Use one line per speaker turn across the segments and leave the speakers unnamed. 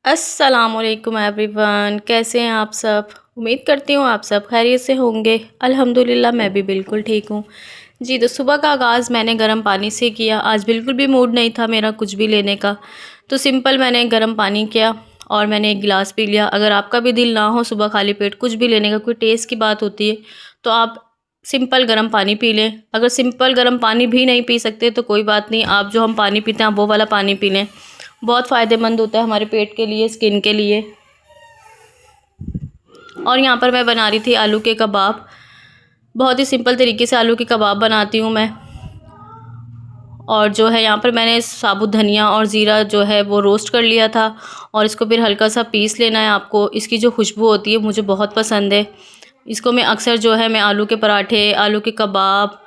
अस्सलामुअलैकुम एवरीवन, कैसे हैं आप सब। उम्मीद करती हूँ आप सब खैरियत से होंगे। अल्हम्दुलिल्लाह मैं भी बिल्कुल ठीक हूँ। जी, तो सुबह का आगाज़ मैंने गर्म पानी से किया। आज बिल्कुल भी मूड नहीं था मेरा कुछ भी लेने का, तो सिंपल मैंने गर्म पानी किया और मैंने एक गिलास पी लिया। अगर आपका भी दिल ना हो सुबह खाली पेट कुछ भी लेने का, कोई टेस्ट की बात होती है, तो आप सिंपल गर्म पानी पी लें। अगर सिंपल गर्म पानी भी नहीं पी सकते तो कोई बात नहीं, आप जो हम पानी पीते हैं आप वो वाला पानी पी लें। बहुत फ़ायदेमंद होता है हमारे पेट के लिए, स्किन के लिए। और यहाँ पर मैं बना रही थी आलू के कबाब। बहुत ही सिंपल तरीके से आलू के कबाब बनाती हूँ मैं। और जो है यहाँ पर मैंने साबुत धनिया और ज़ीरा जो है वो रोस्ट कर लिया था और इसको फिर हल्का सा पीस लेना है आपको। इसकी जो खुशबू होती है मुझे बहुत पसंद है। इसको मैं अक्सर जो है मैं आलू के पराठे, आलू के कबाब,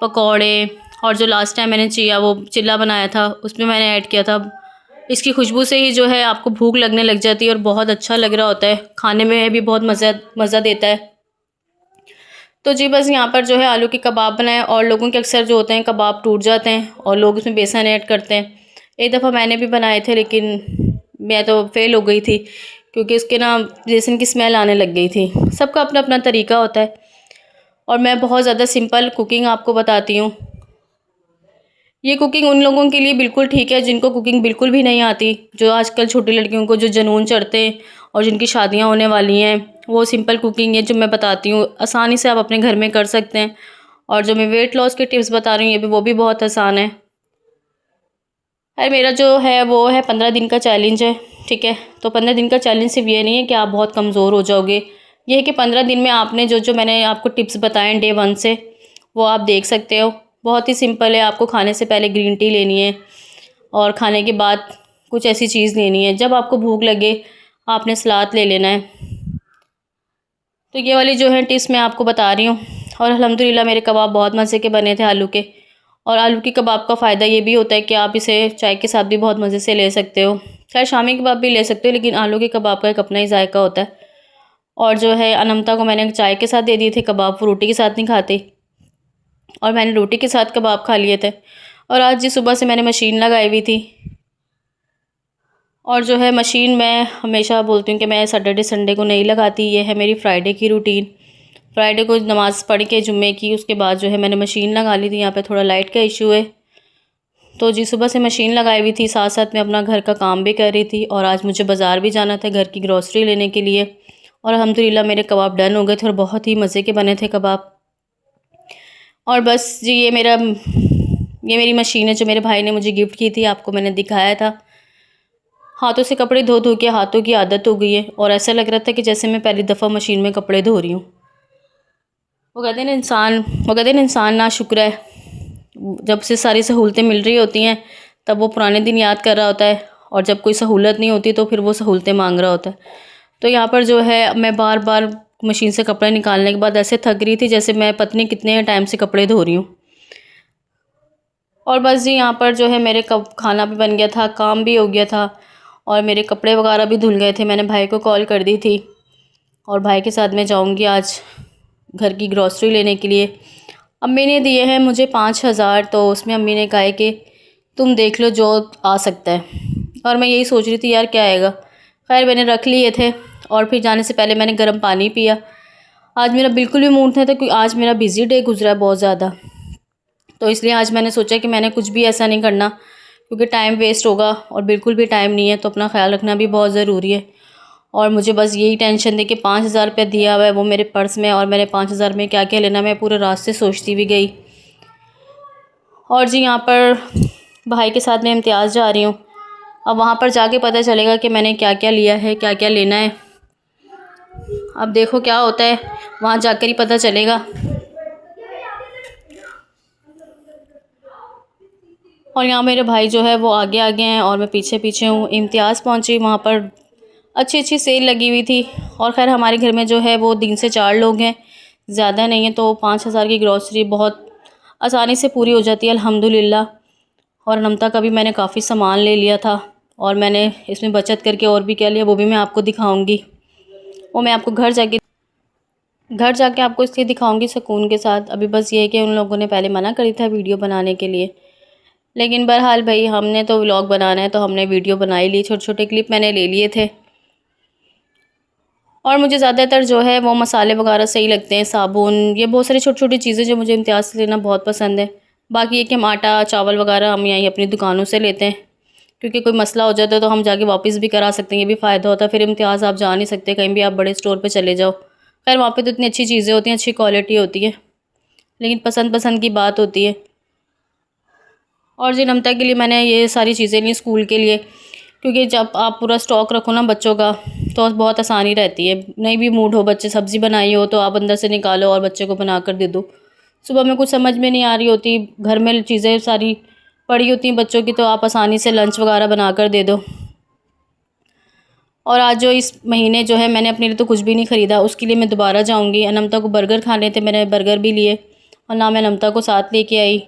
पकौड़े और जो लास्ट टाइम मैंने चिल्ला बनाया था उसमें मैंने ऐड किया था। इसकी खुशबू से ही जो है आपको भूख लगने लग जाती है और बहुत अच्छा लग रहा होता है, खाने में भी बहुत मज़ा देता है। तो जी बस यहाँ पर जो है आलू के कबाब बनाए और लोगों के अक्सर जो होते हैं कबाब टूट जाते हैं और लोग उसमें बेसन ऐड करते हैं। एक दफ़ा मैंने भी बनाए थे लेकिन मैं तो फेल हो गई थी क्योंकि उसके ना बेसन की स्मेल आने लग गई थी। सबका अपना अपना तरीका होता है और मैं बहुत ज़्यादा सिंपल कुकिंग आपको बताती हूँ। ये कुकिंग उन लोगों के लिए बिल्कुल ठीक है जिनको कुकिंग बिल्कुल भी नहीं आती। जो आजकल छोटी लड़कियों को जो जुनून चढ़ते हैं और जिनकी शादियां होने वाली हैं, वो सिंपल कुकिंग है जो मैं बताती हूँ, आसानी से आप अपने घर में कर सकते हैं। और जो मैं वेट लॉस के टिप्स बता रही हूँ ये भी वो भी बहुत आसान है। अरे मेरा जो है वो है 15 दिन का चैलेंज है, ठीक है। तो 15 दिन का चैलेंज सिर्फ ये नहीं है कि आप बहुत कमज़ोर हो जाओगे, ये है कि 15 दिन में आपने जो जो मैंने आपको टिप्स बताए डे 1 से वो आप देख सकते हो। बहुत ही सिंपल है। आपको खाने से पहले ग्रीन टी लेनी है और खाने के बाद कुछ ऐसी चीज़ लेनी है। जब आपको भूख लगे आपने सलाद ले लेना है। तो ये वाली जो है टिप्स मैं आपको बता रही हूँ। और अल्हम्दुलिल्लाह मेरे कबाब बहुत मज़े के बने थे आलू के। और आलू की कबाब का फ़ायदा ये भी होता है कि आप इसे चाय के साथ भी बहुत मज़े से ले सकते हो। खैर शामी कबाब भी ले सकते हो लेकिन आलू के कबाब का एक अपना ही जायका होता है। और जो है अनमता को मैंने चाय के साथ दे दिए थे कबाब, वो रोटी के साथ नहीं खाते और मैंने रोटी के साथ कबाब खा लिए थे। और आज जी सुबह से मैंने मशीन लगाई हुई थी और जो है मशीन मैं हमेशा बोलती हूँ कि मैं सैटरडे संडे को नहीं लगाती, ये है मेरी फ्राइडे की रूटीन। फ्राइडे को नमाज़ पढ़ के जुम्मे की उसके बाद जो है मैंने मशीन लगा ली थी। यहाँ पे थोड़ा लाइट का इशू है तो जी सुबह से मशीन लगाई हुई थी, साथ साथ मैं अपना घर का काम भी कर रही थी। और आज मुझे बाज़ार भी जाना था घर की ग्रॉसरी लेने के लिए। और अल्हम्दुलिल्लाह मेरे कबाब डन हो गए थे और बहुत ही मज़े के बने थे कबाब। और बस जी ये मेरी मशीन है जो मेरे भाई ने मुझे गिफ्ट की थी, आपको मैंने दिखाया था। हाथों से कपड़े धो धो के हाथों की आदत हो गई है और ऐसा लग रहा था कि जैसे मैं पहली दफ़ा मशीन में कपड़े धो रही हूँ। वो कहते हैं ना इंसान ना शुक्र है। जब से सारी सहूलतें मिल रही होती हैं तब वो पुराने दिन याद कर रहा होता है और जब कोई सहूलत नहीं होती तो फिर वो सहूलतें मांग रहा होता है। तो यहाँ पर जो है मैं बार बार मशीन से कपड़े निकालने के बाद ऐसे थक रही थी जैसे मैं पत्नी कितने टाइम से कपड़े धो रही हूँ। और बस जी यहाँ पर जो है मेरे कब खाना भी बन गया था, काम भी हो गया था और मेरे कपड़े वगैरह भी धुल गए थे। मैंने भाई को कॉल कर दी थी और भाई के साथ मैं जाऊँगी आज घर की ग्रॉसरी लेने के लिए। अम्मी ने दिए हैं मुझे 5,000, तो उसमें अम्मी ने कहा है कि तुम देख लो जो आ सकता है। और मैं यही सोच रही थी यार क्या आएगा। खैर मैंने रख लिए थे और फिर जाने से पहले मैंने गर्म पानी पिया। आज मेरा बिल्कुल भी मूड नहीं था क्योंकि आज मेरा बिज़ी डे गुजरा है बहुत ज़्यादा। तो इसलिए आज मैंने सोचा कि मैंने कुछ भी ऐसा नहीं करना क्योंकि टाइम वेस्ट होगा और बिल्कुल भी टाइम नहीं है, तो अपना ख्याल रखना भी बहुत ज़रूरी है। और मुझे बस यही टेंशन थी कि 5,000 रुपये दिया हुआ है वो मेरे पर्स में और मैंने 5,000 में क्या क्या लेना मैं पूरे रास्ते सोचती भी गई। और जी यहाँ पर भाई के साथ मैं इम्तियाज़ जा रही हूँ। अब वहाँ पर जाके पता चलेगा कि मैंने क्या क्या लिया है, क्या क्या लेना है। अब देखो क्या होता है, वहाँ जाकर ही पता चलेगा। और यहाँ मेरे भाई जो है वो आगे आगे हैं और मैं पीछे पीछे हूँ। इम्तियाज़ पहुँची, वहाँ पर अच्छी अच्छी सेल लगी हुई थी। और ख़ैर हमारे घर में जो है वो 3 से 4 लोग हैं, ज़्यादा नहीं है, तो 5,000 की ग्रॉसरी बहुत आसानी से पूरी हो जाती है अल्हम्दुलिल्लाह। और नमता का भी मैंने काफ़ी सामान ले लिया था और मैंने इसमें बचत करके और भी क्या लिया वो भी मैं आपको दिखाऊंगी, वो मैं आपको घर जाके। घर जाके आपको इसलिए दिखाऊंगी सुकून के साथ। अभी बस ये है कि उन लोगों ने पहले मना करी था वीडियो बनाने के लिए, लेकिन बहरहाल भाई हमने तो व्लॉग बनाना है तो हमने वीडियो बना ही ली। छोटे छोटे क्लिप मैंने ले लिए थे। और मुझे ज़्यादातर जो है वो मसाले वगैरह सही लगते हैं, साबुन, ये बहुत सारी छोटी छोटी चीज़ें जो मुझे इम्तियाज़ से लेना बहुत पसंद है। बाकी ये कि हम आटा चावल वगैरह हम यहीं अपनी दुकानों से लेते हैं, क्योंकि कोई मसला हो जाता है तो हम जाके वापस भी करा सकते हैं, ये भी फ़ायदा होता है। फिर इम्तियाज़ आप जा नहीं सकते कहीं भी, आप बड़े स्टोर पर चले जाओ। खैर वहाँ पर तो इतनी अच्छी चीज़ें होती हैं, अच्छी क्वालिटी होती है, लेकिन पसंद पसंद की बात होती है। और जी नमता के लिए मैंने ये सारी चीज़ें ली स्कूल के लिए, क्योंकि जब आप पूरा स्टॉक रखो ना बच्चों का तो बहुत आसानी रहती है। नहीं भी मूड हो, बच्चे सब्ज़ी बनाई हो तो आप अंदर से निकालो और बच्चे को बना कर दे दो। सुबह में कुछ समझ में नहीं आ रही होती, घर में चीज़ें सारी पड़ी होती हैं बच्चों की, तो आप आसानी से लंच वगैरह बना कर दे दो। और आज जो इस महीने जो है मैंने अपने लिए तो कुछ भी नहीं ख़रीदा, उसके लिए मैं दोबारा जाऊँगी। अनमता को बर्गर खाने थे, मैंने बर्गर भी लिए और ना मैं अनमता को साथ लेके आई।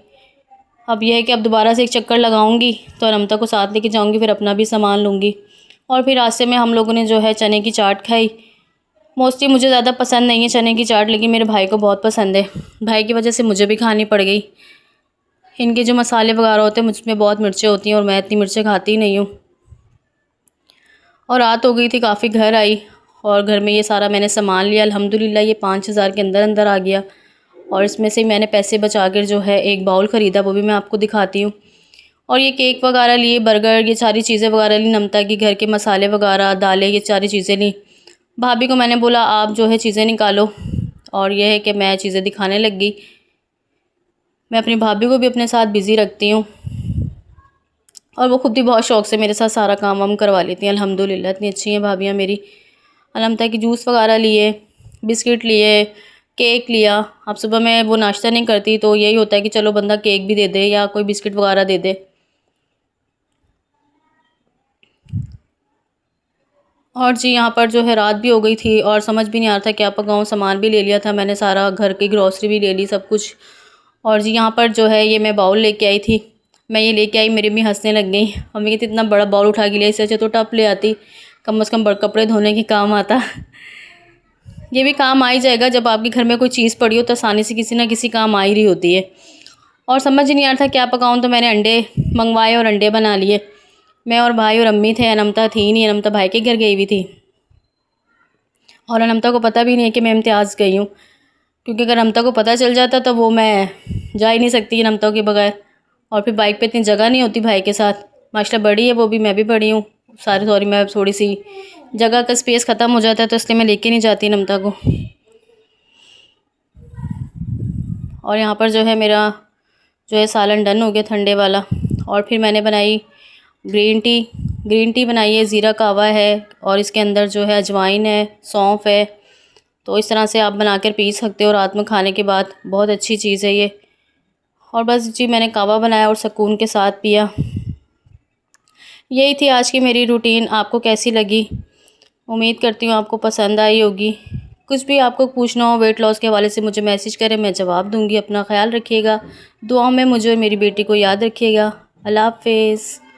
अब यह है कि अब दोबारा से एक चक्कर लगाऊंगी तो अनमता को साथ लेके जाऊंगी, फिर अपना भी सामान लूँगी। और फिर रास्ते में हम लोगों ने जो है चने की चाट खाई। मोस्टली मुझे ज़्यादा पसंद नहीं है चने की चाट, लेकिन मेरे भाई को बहुत पसंद है। भाई की वजह से मुझे भी खानी पड़ गई। इनके जो मसाले वगैरह होते हैं मुझ में बहुत मिर्चें होती हैं और मैं इतनी मिर्चें खाती नहीं हूँ। और रात हो गई थी काफ़ी, घर आई और घर में ये सारा मैंने सामान लिया। अल्हम्दुलिल्लाह ये 5,000 के अंदर अंदर आ गया। और इसमें से मैंने पैसे बचा कर जो है एक बाउल ख़रीदा, वो भी मैं आपको दिखाती हूँ। और ये केक वगैरह लिए, बर्गर, ये सारी चीज़ें वगैरह ली, नमता की घर के मसाले वगैरह, दालें, ये सारी चीज़ें ली। भाभी को मैंने बोला आप जो है चीज़ें निकालो, और यह है कि मैं चीज़ें दिखाने लग गई। मैं अपनी भाभी को भी अपने साथ बिज़ी रखती हूँ और वो खुद भी बहुत शौक़ से मेरे साथ सारा काम वाम करवा लेती हैं। अल्हम्दुलिल्लाह इतनी अच्छी हैं भाभियाँ मेरी। अनमता की जूस वगैरह लिए, बिस्किट लिए, केक लिया। अब सुबह मैं वो नाश्ता नहीं करती तो यही होता है कि चलो बंदा केक भी दे दे या कोई बिस्किट वगैरह दे दे। और जी यहाँ पर जो है रात भी हो गई थी और समझ भी नहीं आ रहा था क्या पकाऊँ। सामान भी ले लिया था मैंने सारा, घर की ग्रॉसरी भी ले ली, सब कुछ। और जी यहाँ पर जो है ये मैं बाउल लेके आई थी। मैं ये लेके आई, मेरी अम्मी हंसने लग गई। मम्मी कहती इतना बड़ा बाउल उठा के लिया, इससे अच्छा तो टप ले आती, कम से कम बड़े कपड़े धोने के काम आता। ये भी काम आ ही जाएगा, जब आपके घर में कोई चीज़ पड़ी हो तो आसानी से किसी ना किसी काम आ ही रही होती है। और समझ ही नहीं आ रहा था क्या पकाऊँ, तो मैंने अंडे मंगवाए और अंडे बना लिए। मैं और भाई और अम्मी थे, अनमता थी नहीं, अनमता भाई के घर गई हुई थी। और अनमता को पता भी नहीं है कि मैं इम्तियाज़ गई हूँ, क्योंकि अगर अनमता को पता चल जाता तो वो मैं जा ही नहीं सकती अनमता के बगैर। और फिर बाइक पे इतनी जगह नहीं होती भाई के साथ, माशाल्लाह बड़ी है वो भी, मैं भी बड़ी हूँ। सॉरी मैं थोड़ी सी जगह का स्पेस ख़त्म हो जाता है तो इसलिए मैं लेके नहीं जाती अनमता को। और यहाँ पर जो है मेरा जो है सालन डन हो गया ठंडे वाला। और फिर मैंने बनाई ग्रीन टी बनाई है, ज़ीरा कहवा है और इसके अंदर जो है अजवाइन है, सौंफ है। तो इस तरह से आप बनाकर पी सकते हो रात में खाने के बाद, बहुत अच्छी चीज़ है ये। और बस जी मैंने कहवा बनाया और सुकून के साथ पिया। यही थी आज की मेरी रूटीन। आपको कैसी लगी? उम्मीद करती हूँ आपको पसंद आई होगी। कुछ भी आपको पूछना हो वेट लॉस के हवाले से मुझे मैसेज करें, मैं जवाब दूँगी। अपना ख्याल रखिएगा, दुआओं में मुझे और मेरी बेटी को याद रखिएगा। अल्लाह हाफ़िज़।